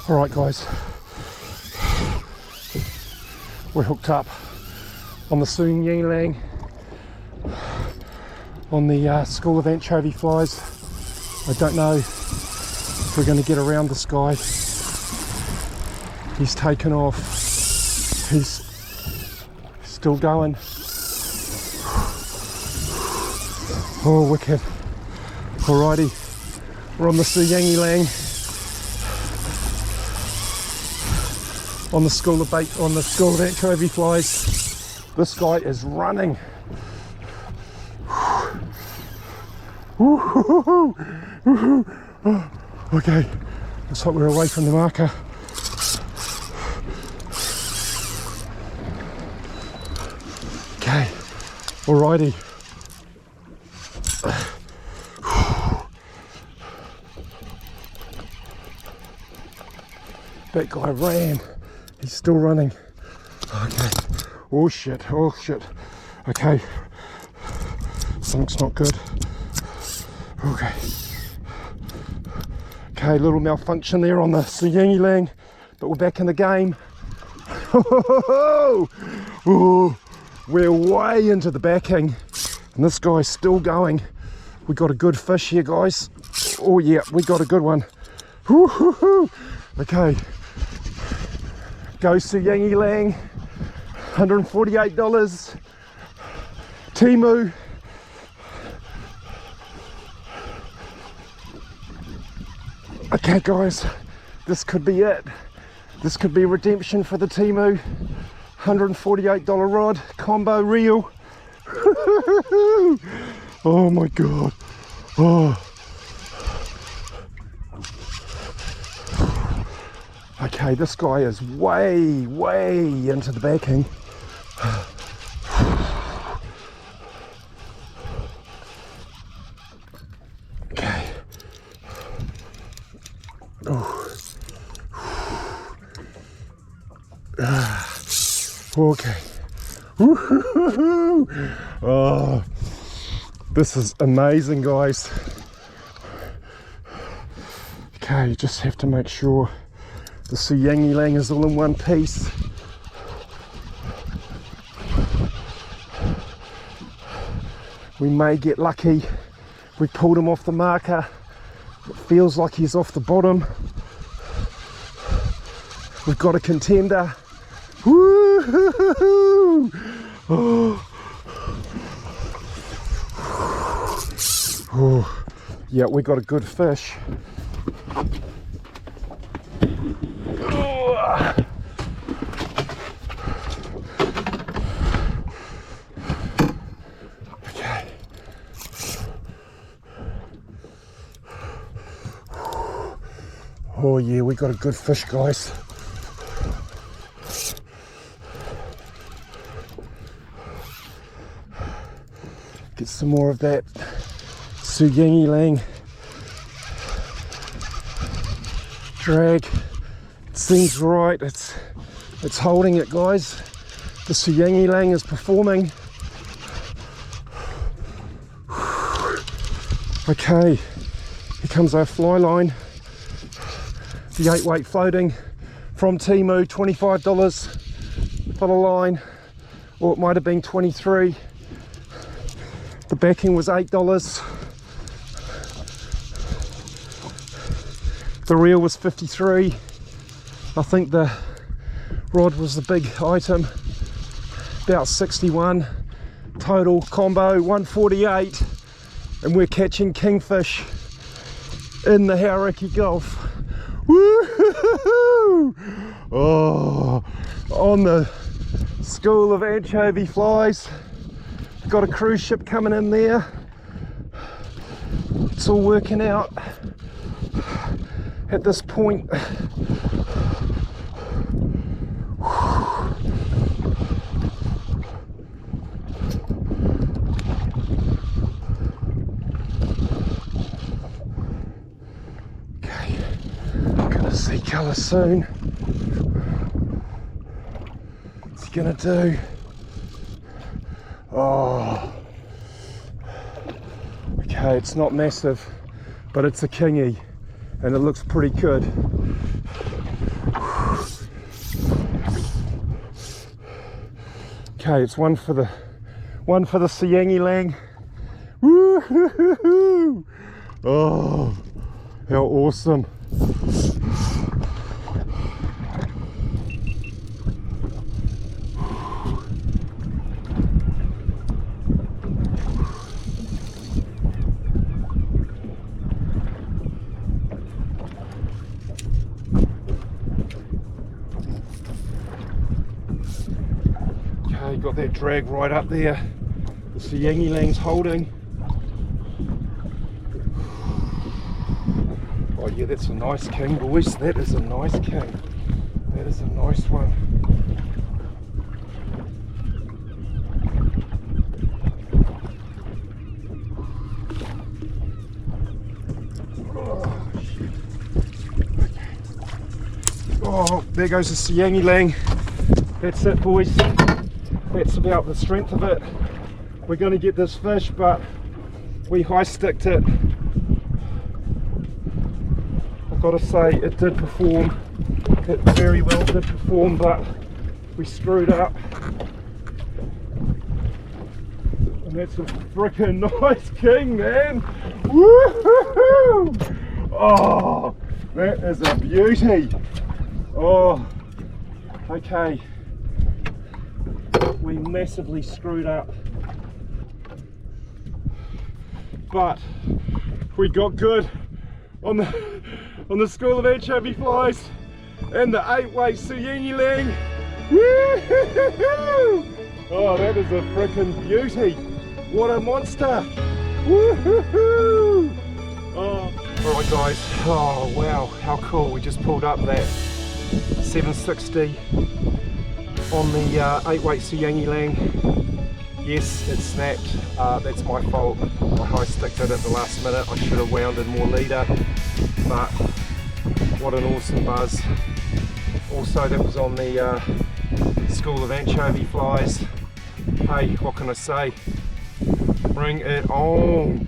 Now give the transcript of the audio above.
Alright guys, we're hooked up on the Sunyilang, on the school of anchovy flies. I don't know if we're going to get around this guy. He's taken off, he's still going. Oh wicked. Alrighty, we're on the Sunyilang, on the school of anchovy flies. This guy is running. Okay, looks like we're away from the marker. Okay, alrighty. That guy ran. He's still running. Okay. Oh shit, oh shit. Okay. Something's not good. Okay. Okay, little malfunction there on the Sunyilang, but we're back in the game. Oh, we're way into the backing, and this guy's still going. We got a good fish here, guys. Oh yeah, we got a good one. Okay. Go Sunyilang, $148. Temu. Okay guys, this could be it. This could be redemption for the Temu. $148 rod, combo reel. Oh my god. Oh. Okay, this guy is way into the backing. Okay. Oh. Okay. Oh, this is amazing, guys. Okay, you just have to make sure the Sunyilang is all in one piece. We may get lucky. We pulled him off the marker. It feels like he's off the bottom. We've got a contender. Woo-hoo-hoo-hoo! Oh. Oh. Yeah, we got a good fish. Okay. Oh yeah, we got a good fish, guys. Get some more of that Sunyilang drag. It seems right. It's holding it, guys. The Sunyilang is performing. Okay, here comes our fly line. The 8 weight floating from Temu, $25 for the line, or it might have been 23. The backing was $8. The reel was 53. I think the rod was the big item, about 61. Total combo 148, and we're catching kingfish in the Hauraki Gulf. Woo-hoo-hoo-hoo! Oh, on the school of anchovy flies. Got a cruise ship coming in there. It's all working out at this point. Okay, I'm gonna see colour soon. What's he gonna do? Oh, okay, it's not massive, but it's a kingy, and it looks pretty good. Okay, it's one for the Siangi Lang. Woo-hoo-hoo-hoo. Oh, how awesome. Okay, got that drag right up there. The Siangi Lang's holding. Oh yeah, that's a nice king, boys. That is a nice king. That is a nice one. Oh, shit. Okay. Oh, there goes the Siangi Lang. That's it, boys. That's about the strength of it. We're going to get this fish, but we high sticked it. I've got to say, it did perform. It very well did perform, but we screwed up. And that's a freaking nice king, man. Woo-hoo-hoo! Oh, that is a beauty. Oh, okay. We massively screwed up, but we got good on the school of anchovy flies and the 8-weight Siangi Lang. Woo-hoo-hoo-hoo! Oh, that is a freaking beauty. What a monster. Woo-hoo-hoo! Oh. Alright guys, oh wow, how cool. We just pulled up that 760 on the 8-weight Siangi Lang. Yes, it snapped. That's my fault. I high sticked it at the last minute. I should have wound in more leader, but what an awesome buzz. Also, that was on the school of anchovy flies. Hey, what can I say? Bring it on.